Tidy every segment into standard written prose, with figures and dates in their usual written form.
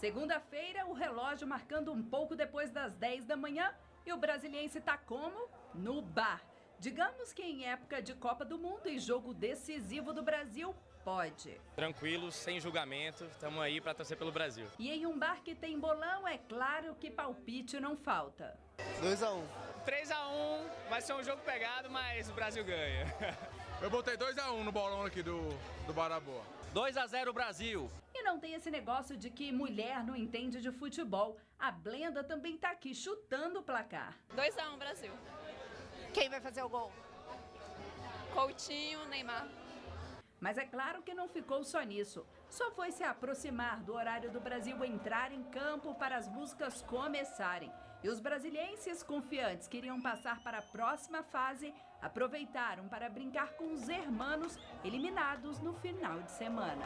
Segunda-feira, o relógio marcando um pouco depois das 10 da manhã e o brasiliense está como? No bar. Digamos que em época de Copa do Mundo e jogo decisivo do Brasil, pode. Tranquilo, sem julgamento, estamos aí para torcer pelo Brasil. E em um bar que tem bolão, é claro que palpite não falta. 2-1. 3-1, vai ser um jogo pegado, mas o Brasil ganha. Eu botei 2-1 no bolão aqui do Baraboa. 2-0 Brasil. E não tem esse negócio de que mulher não entende de futebol. A Blenda também tá aqui chutando o placar. 2-1 Brasil. Quem vai fazer o gol? Coutinho, Neymar. Mas é claro que não ficou só nisso. Só foi se aproximar do horário do Brasil entrar em campo para as músicas começarem. E os brasilienses confiantes que iriam passar para a próxima fase aproveitaram para brincar com os hermanos eliminados no final de semana.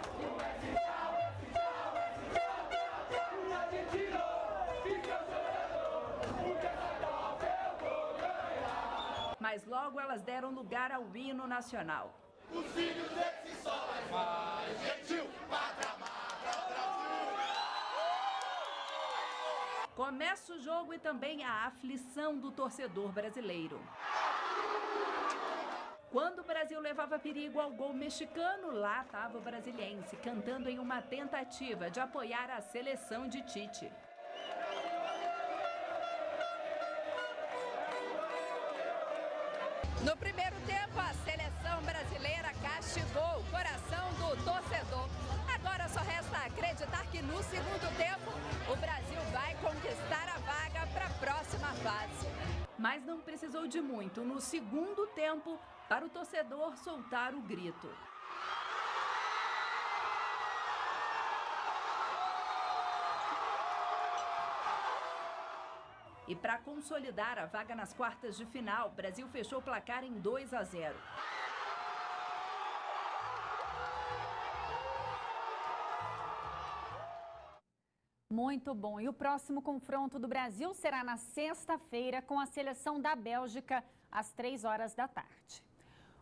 Mas logo elas deram lugar ao hino nacional. Os filhos desse sol é mais gentil, pátria amada, Brasil! Começa o jogo e também a aflição do torcedor brasileiro. Quando o Brasil levava perigo ao gol mexicano, lá estava o brasiliense cantando em uma tentativa de apoiar a seleção de Tite. No primeiro tempo, a seleção brasileira castigou o coração do torcedor. Agora só resta acreditar que no segundo tempo o Brasil vai conquistar a vaga para a próxima fase. Mas não precisou de muito no segundo tempo para o torcedor soltar o grito. E para consolidar a vaga nas quartas de final, o Brasil fechou o placar em 2-0. Muito bom. E o próximo confronto do Brasil será na sexta-feira com a seleção da Bélgica, às 15h.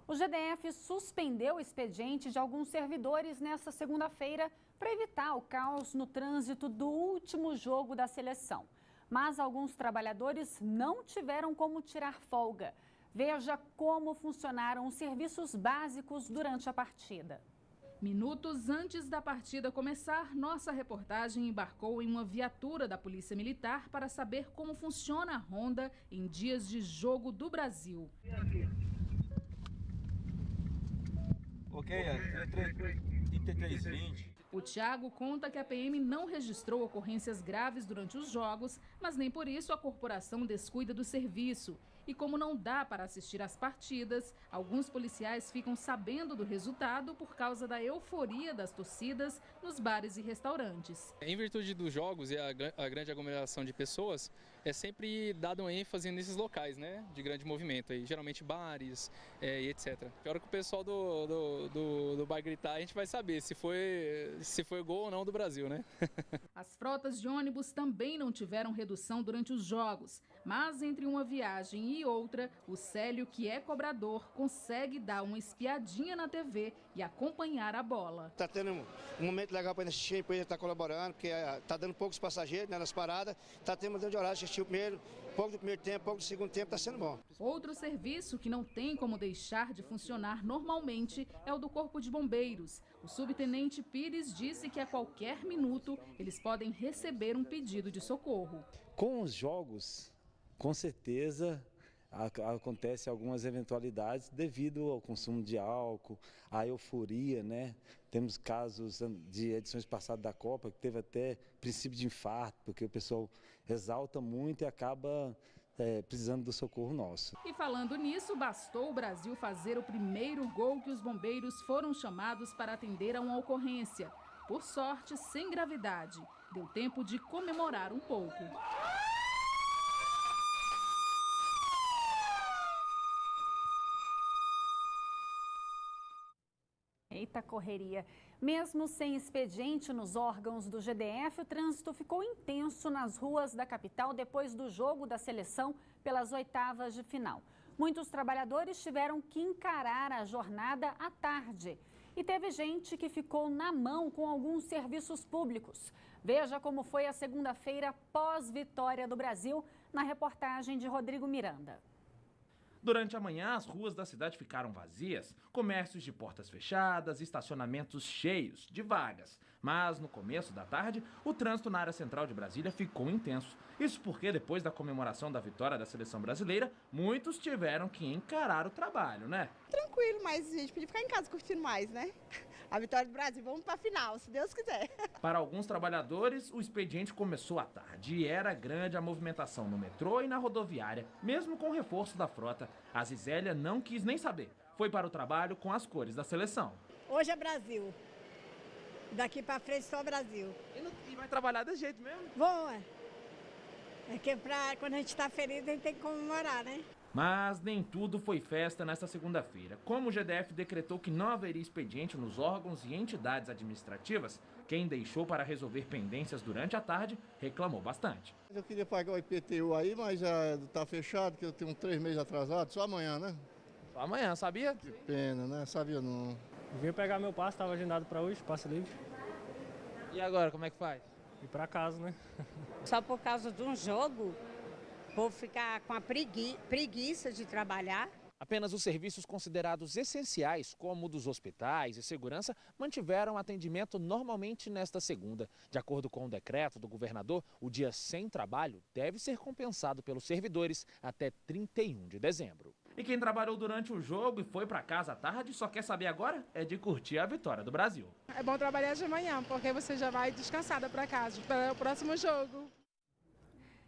O GDF suspendeu o expediente de alguns servidores nesta segunda-feira para evitar o caos no trânsito do último jogo da seleção. Mas alguns trabalhadores não tiveram como tirar folga. Veja como funcionaram os serviços básicos durante a partida. Minutos antes da partida começar, nossa reportagem embarcou em uma viatura da Polícia Militar para saber como funciona a ronda em dias de jogo do Brasil. Ok, 33:20. O Thiago conta que a PM não registrou ocorrências graves durante os jogos, mas nem por isso a corporação descuida do serviço. E como não dá para assistir às partidas, alguns policiais ficam sabendo do resultado por causa da euforia das torcidas nos bares e restaurantes. Em virtude dos jogos e a grande aglomeração de pessoas, é sempre dado um ênfase nesses locais, né, de grande movimento, aí, geralmente bares e etc. A hora que o pessoal do bar gritar, a gente vai saber se foi gol ou não do Brasil, né? As frotas de ônibus também não tiveram redução durante os jogos, mas entre uma viagem e outra, o Célio, que é cobrador, consegue dar uma espiadinha na TV e acompanhar a bola. Tá tendo um momento legal para assistir, para ele estar colaborando, porque tá dando poucos passageiros, né, nas paradas, tá tendo de horário de assistir o primeiro, pouco do primeiro tempo, pouco do segundo tempo, tá sendo bom. Outro serviço que não tem como deixar de funcionar normalmente é o do Corpo de Bombeiros. O subtenente Pires disse que a qualquer minuto eles podem receber um pedido de socorro. Com os jogos, com certeza acontece algumas eventualidades devido ao consumo de álcool, à euforia, né? Temos casos de edições passadas da Copa que teve até princípio de infarto, porque o pessoal exalta muito e acaba precisando do socorro nosso. E falando nisso, bastou o Brasil fazer o primeiro gol que os bombeiros foram chamados para atender a uma ocorrência. Por sorte, sem gravidade. Deu tempo de comemorar um pouco. Eita correria. Mesmo sem expediente nos órgãos do GDF, o trânsito ficou intenso nas ruas da capital depois do jogo da seleção pelas oitavas de final. Muitos trabalhadores tiveram que encarar a jornada à tarde. E teve gente que ficou na mão com alguns serviços públicos. Veja como foi a segunda-feira pós-vitória do Brasil na reportagem de Rodrigo Miranda. Durante a manhã, as ruas da cidade ficaram vazias, comércios de portas fechadas, estacionamentos cheios de vagas. Mas no começo da tarde, o trânsito na área central de Brasília ficou intenso. Isso porque depois da comemoração da vitória da seleção brasileira, muitos tiveram que encarar o trabalho, né? Tranquilo, mas a gente podia ficar em casa curtindo mais, né? A vitória do Brasil, vamos para a final, se Deus quiser. Para alguns trabalhadores, o expediente começou à tarde e era grande a movimentação no metrô e na rodoviária, mesmo com o reforço da frota. A Zizélia não quis nem saber. Foi para o trabalho com as cores da seleção. Hoje é Brasil. Daqui para frente só Brasil. E vai trabalhar desse jeito mesmo? Bom, é que quando a gente está feliz, a gente tem que comemorar, né? Mas nem tudo foi festa nesta segunda-feira. Como o GDF decretou que não haveria expediente nos órgãos e entidades administrativas, quem deixou para resolver pendências durante a tarde reclamou bastante. Eu queria pagar o IPTU aí, mas já está fechado, que eu tenho 3 meses atrasado, só amanhã, né? Só amanhã, sabia? Que pena, né? Sabia não. Vim pegar meu passe, estava agendado para hoje, passe livre. E agora, como é que faz? Ir para casa, né? Só por causa de um jogo, vou ficar com a preguiça de trabalhar. Apenas os serviços considerados essenciais, como o dos hospitais e segurança, mantiveram atendimento normalmente nesta segunda. De acordo com o decreto do governador, o dia sem trabalho deve ser compensado pelos servidores até 31 de dezembro. E quem trabalhou durante o jogo e foi para casa à tarde só quer saber agora é de curtir a vitória do Brasil. É bom trabalhar de manhã, porque você já vai descansada para casa para o próximo jogo.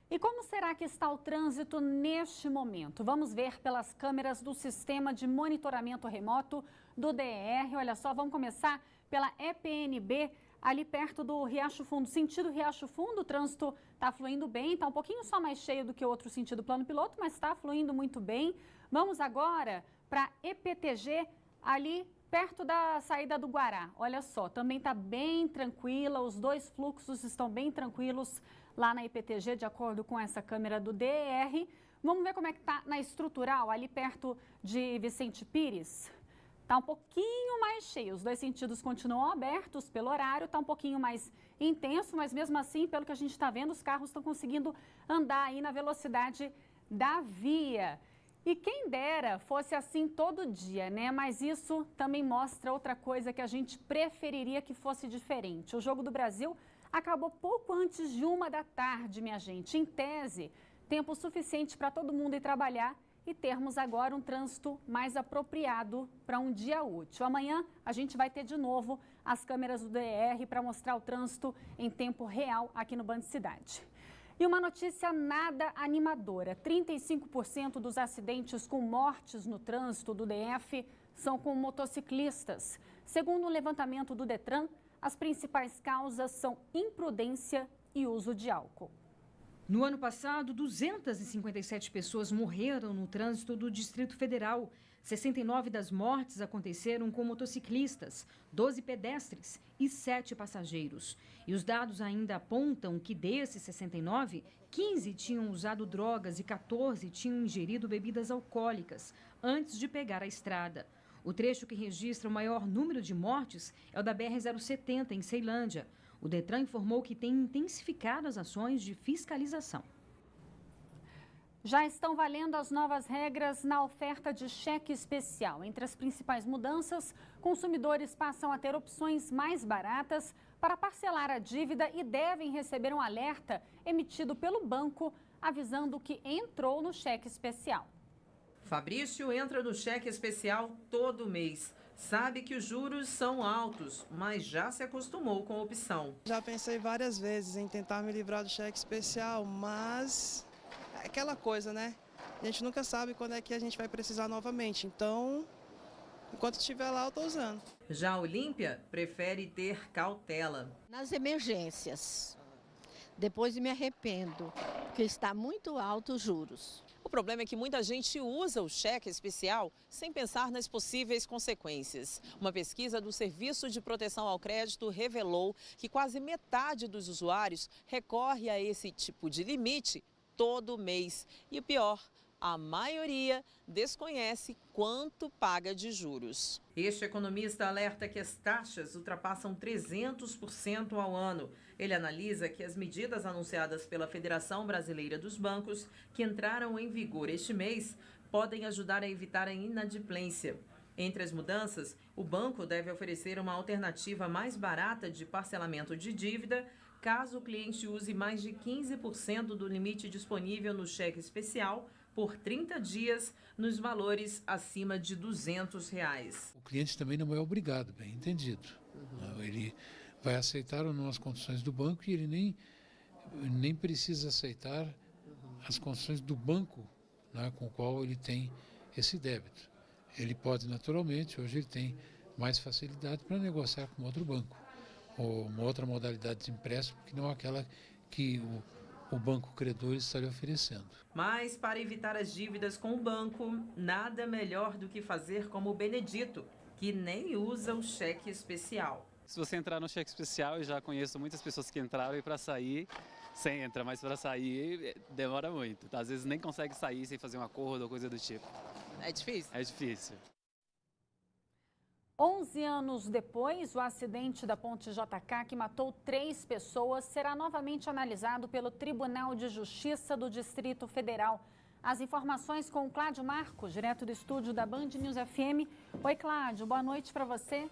E como será que está o trânsito neste momento? Vamos ver pelas câmeras do Sistema de Monitoramento Remoto do DR. Olha só, vamos começar pela EPNB, ali perto do Riacho Fundo. Sentido Riacho Fundo, o trânsito está fluindo bem, está um pouquinho só mais cheio do que o outro sentido plano piloto, mas está fluindo muito bem. Vamos agora para EPTG, ali perto da saída do Guará. Olha só, também está bem tranquila, os dois fluxos estão bem tranquilos lá na IPTG, de acordo com essa câmera do DR. Vamos ver como é que está na estrutural, ali perto de Vicente Pires. Está um pouquinho mais cheio, os dois sentidos continuam abertos pelo horário, está um pouquinho mais intenso, mas mesmo assim, pelo que a gente está vendo, os carros estão conseguindo andar aí na velocidade da via. E quem dera fosse assim todo dia, né? Mas isso também mostra outra coisa que a gente preferiria que fosse diferente. O Jogo do Brasil acabou pouco antes de 13h, minha gente. Em tese, tempo suficiente para todo mundo ir trabalhar e termos agora um trânsito mais apropriado para um dia útil. Amanhã a gente vai ter de novo as câmeras do DR para mostrar o trânsito em tempo real aqui no Band Cidade. E uma notícia nada animadora: 35% dos acidentes com mortes no trânsito do DF são com motociclistas. Segundo um levantamento do Detran, as principais causas são imprudência e uso de álcool. No ano passado, 257 pessoas morreram no trânsito do Distrito Federal. 69 das mortes aconteceram com motociclistas, 12 pedestres e 7 passageiros. E os dados ainda apontam que desses 69, 15 tinham usado drogas e 14 tinham ingerido bebidas alcoólicas antes de pegar a estrada. O trecho que registra o maior número de mortes é o da BR-070, em Ceilândia. O Detran informou que tem intensificado as ações de fiscalização. Já estão valendo as novas regras na oferta de cheque especial. Entre as principais mudanças, consumidores passam a ter opções mais baratas para parcelar a dívida e devem receber um alerta emitido pelo banco avisando que entrou no cheque especial. Fabrício entra no cheque especial todo mês. Sabe que os juros são altos, mas já se acostumou com a opção. Já pensei várias vezes em tentar me livrar do cheque especial, mas é aquela coisa, né? A gente nunca sabe quando é que a gente vai precisar novamente. Então, enquanto estiver lá, eu estou usando. Já a Olímpia prefere ter cautela. Nas emergências. Depois me arrependo, porque está muito alto os juros. O problema é que muita gente usa o cheque especial sem pensar nas possíveis consequências. Uma pesquisa do Serviço de Proteção ao Crédito revelou que quase metade dos usuários recorre a esse tipo de limite todo mês. E o pior, a maioria desconhece quanto paga de juros. Este economista alerta que as taxas ultrapassam 300% ao ano. Ele analisa que as medidas anunciadas pela Federação Brasileira dos Bancos, que entraram em vigor este mês, podem ajudar a evitar a inadimplência. Entre as mudanças, o banco deve oferecer uma alternativa mais barata de parcelamento de dívida, caso o cliente use mais de 15% do limite disponível no cheque especial por 30 dias nos valores acima de R$ 200. O cliente também não é obrigado, bem entendido. Ele vai aceitar ou não as condições do banco e ele nem precisa aceitar as condições do banco, né, com o qual ele tem esse débito. Ele pode, naturalmente, hoje ele tem mais facilidade para negociar com outro banco, ou uma outra modalidade de empréstimo que não aquela que o banco credor está lhe oferecendo. Mas, para evitar as dívidas com o banco, nada melhor do que fazer como o Benedito, que nem usa o cheque especial. Se você entrar no cheque especial, eu já conheço muitas pessoas que entraram e para sair, você entra, mas para sair demora muito. Às vezes nem consegue sair sem fazer um acordo ou coisa do tipo. É difícil? É difícil. 11 anos depois, o acidente da Ponte JK, que matou 3 pessoas, será novamente analisado pelo Tribunal de Justiça do Distrito Federal. As informações com o Cláudio Marcos, direto do estúdio da Band News FM. Oi, Cláudio, boa noite para você.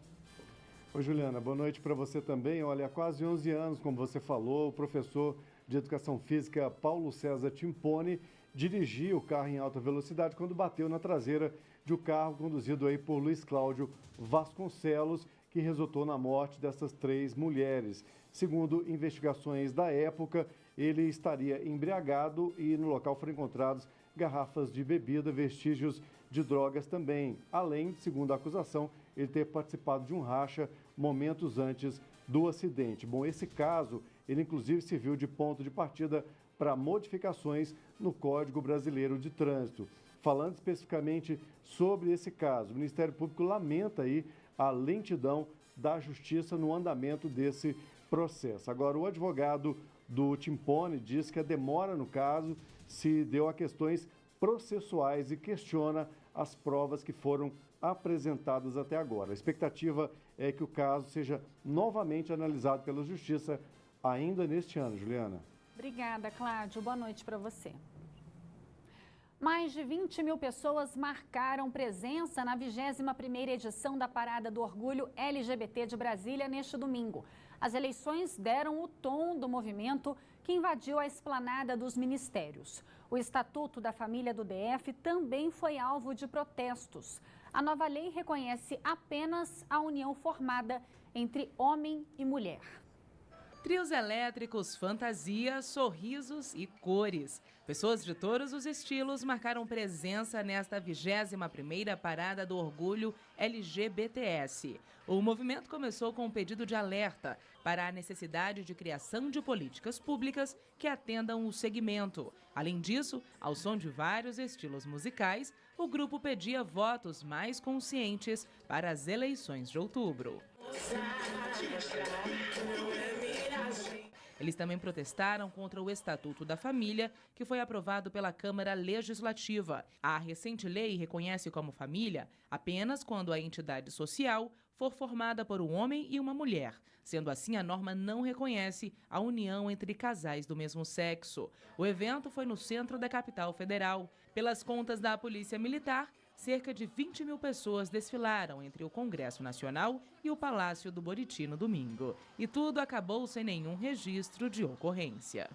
Oi, Juliana, boa noite para você também. Olha, há quase 11 anos, como você falou, o professor de Educação Física Paulo César Timpone dirigia o carro em alta velocidade quando bateu na traseira de um carro conduzido aí por Luiz Cláudio Vasconcelos, que resultou na morte dessas 3 mulheres. Segundo investigações da época, ele estaria embriagado e no local foram encontrados garrafas de bebida, vestígios de drogas também, além, segundo a acusação, ele ter participado de um racha momentos antes do acidente. Bom, esse caso, ele inclusive serviu de ponto de partida para modificações no Código Brasileiro de Trânsito. Falando especificamente sobre esse caso, o Ministério Público lamenta aí a lentidão da Justiça no andamento desse processo. Agora, o advogado do Timpone diz que a demora no caso se deu a questões processuais e questiona as provas que foram apresentadas até agora. A expectativa é que o caso seja novamente analisado pela Justiça ainda neste ano, Juliana. Obrigada, Cláudio. Boa noite para você. Mais de 20 mil pessoas marcaram presença na 21ª edição da Parada do Orgulho LGBT de Brasília neste domingo. As eleições deram o tom do movimento que invadiu a esplanada dos ministérios. O Estatuto da Família do DF também foi alvo de protestos. A nova lei reconhece apenas a união formada entre homem e mulher. Trios elétricos, fantasia, sorrisos e cores. Pessoas de todos os estilos marcaram presença nesta 21ª Parada do Orgulho LGBTS. O movimento começou com um pedido de alerta para a necessidade de criação de políticas públicas que atendam o segmento. Além disso, ao som de vários estilos musicais, o grupo pedia votos mais conscientes para as eleições de outubro. Eles também protestaram contra o Estatuto da Família, que foi aprovado pela Câmara Legislativa. A recente lei reconhece como família apenas quando a entidade social for formada por um homem e uma mulher. Sendo assim, a norma não reconhece a união entre casais do mesmo sexo. O evento foi no centro da capital federal. Pelas contas da Polícia Militar, cerca de 20 mil pessoas desfilaram entre o Congresso Nacional e o Palácio do Buriti no domingo. E tudo acabou sem nenhum registro de ocorrência.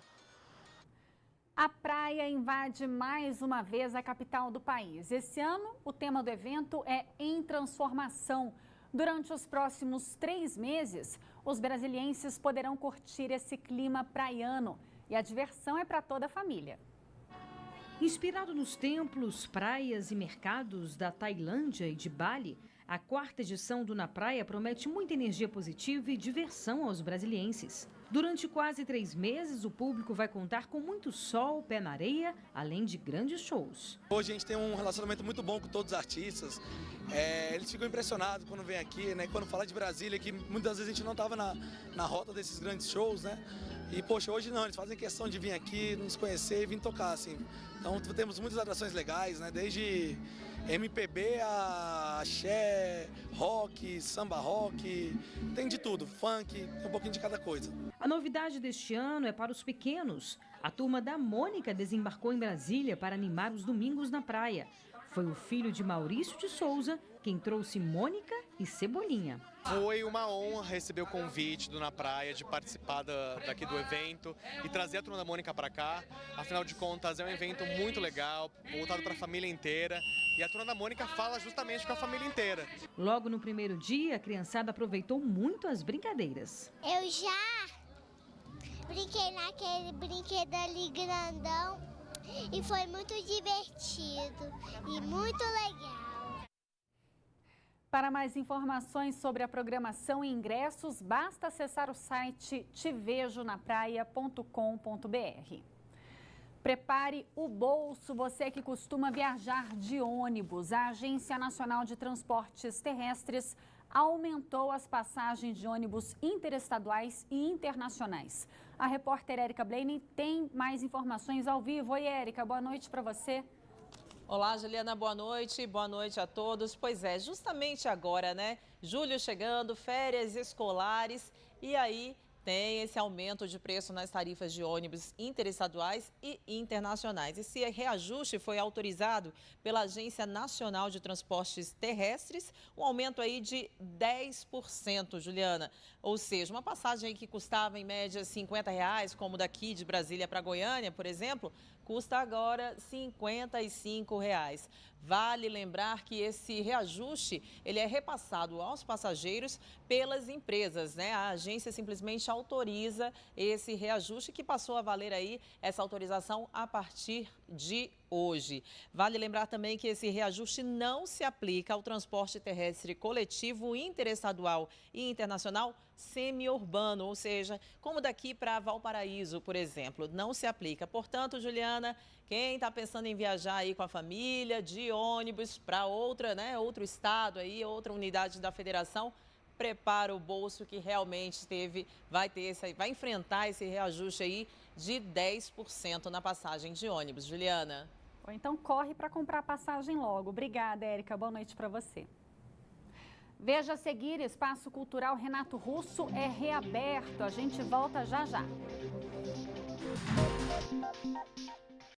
A praia invade mais uma vez a capital do país. Esse ano, o tema do evento é Em Transformação. Durante os próximos 3 meses, os brasilienses poderão curtir esse clima praiano. E a diversão é para toda a família. Inspirado nos templos, praias e mercados da Tailândia e de Bali, a 4ª edição do Na Praia promete muita energia positiva e diversão aos brasilienses. Durante quase 3 meses, o público vai contar com muito sol, pé na areia, além de grandes shows. Hoje a gente tem um relacionamento muito bom com todos os artistas. Eles ficam impressionados quando vêm aqui, né? Quando fala de Brasília, que muitas vezes a gente não estava na rota desses grandes shows, né? E, poxa, hoje não, eles fazem questão de vir aqui, nos conhecer e vir tocar, assim. Então, temos muitas atrações legais, né? Desde MPB a axé, rock, samba rock, tem de tudo, funk, tem um pouquinho de cada coisa. A novidade deste ano é para os pequenos. A turma da Mônica desembarcou em Brasília para animar os domingos na praia. Foi o filho de Maurício de Souza quem trouxe Mônica e Cebolinha. Foi uma honra receber o convite do Na Praia de participar daqui do evento e trazer a Turma da Mônica para cá. Afinal de contas, é um evento muito legal, voltado para a família inteira. E a Turma da Mônica fala justamente com a família inteira. Logo no primeiro dia, a criançada aproveitou muito as brincadeiras. Eu já brinquei naquele brinquedo ali grandão e foi muito divertido e muito legal. Para mais informações sobre a programação e ingressos, basta acessar o site tevejonapraia.com.br. Prepare o bolso, você que costuma viajar de ônibus. A Agência Nacional de Transportes Terrestres aumentou as passagens de ônibus interestaduais e internacionais. A repórter Érica Blaine tem mais informações ao vivo. Oi, Érica, boa noite para você. Olá, Juliana, boa noite a todos. Pois é, justamente agora, né? Julho chegando, férias escolares e aí tem esse aumento de preço nas tarifas de ônibus interestaduais e internacionais. Esse reajuste foi autorizado pela Agência Nacional de Transportes Terrestres, um aumento aí de 10%, Juliana. Ou seja, uma passagem aí que custava em média R$50, como daqui de Brasília para Goiânia, por exemplo, custa agora R$55. Vale lembrar que esse reajuste ele é repassado aos passageiros pelas empresas, né? A agência simplesmente autoriza esse reajuste que passou a valer aí essa autorização a partir de hoje. Vale lembrar também que esse reajuste não se aplica ao transporte terrestre coletivo interestadual e internacional semi-urbano, ou seja, como daqui para Valparaíso, por exemplo, não se aplica. Portanto, Juliana, quem está pensando em viajar aí com a família de ônibus para outra, né, outro estado aí, outra unidade da federação, prepara o bolso que realmente vai enfrentar esse reajuste aí de 10% na passagem de ônibus. Juliana. Ou então corre para comprar a passagem logo. Obrigada, Érica. Boa noite para você. Veja a seguir, Espaço Cultural Renato Russo é reaberto. A gente volta já já.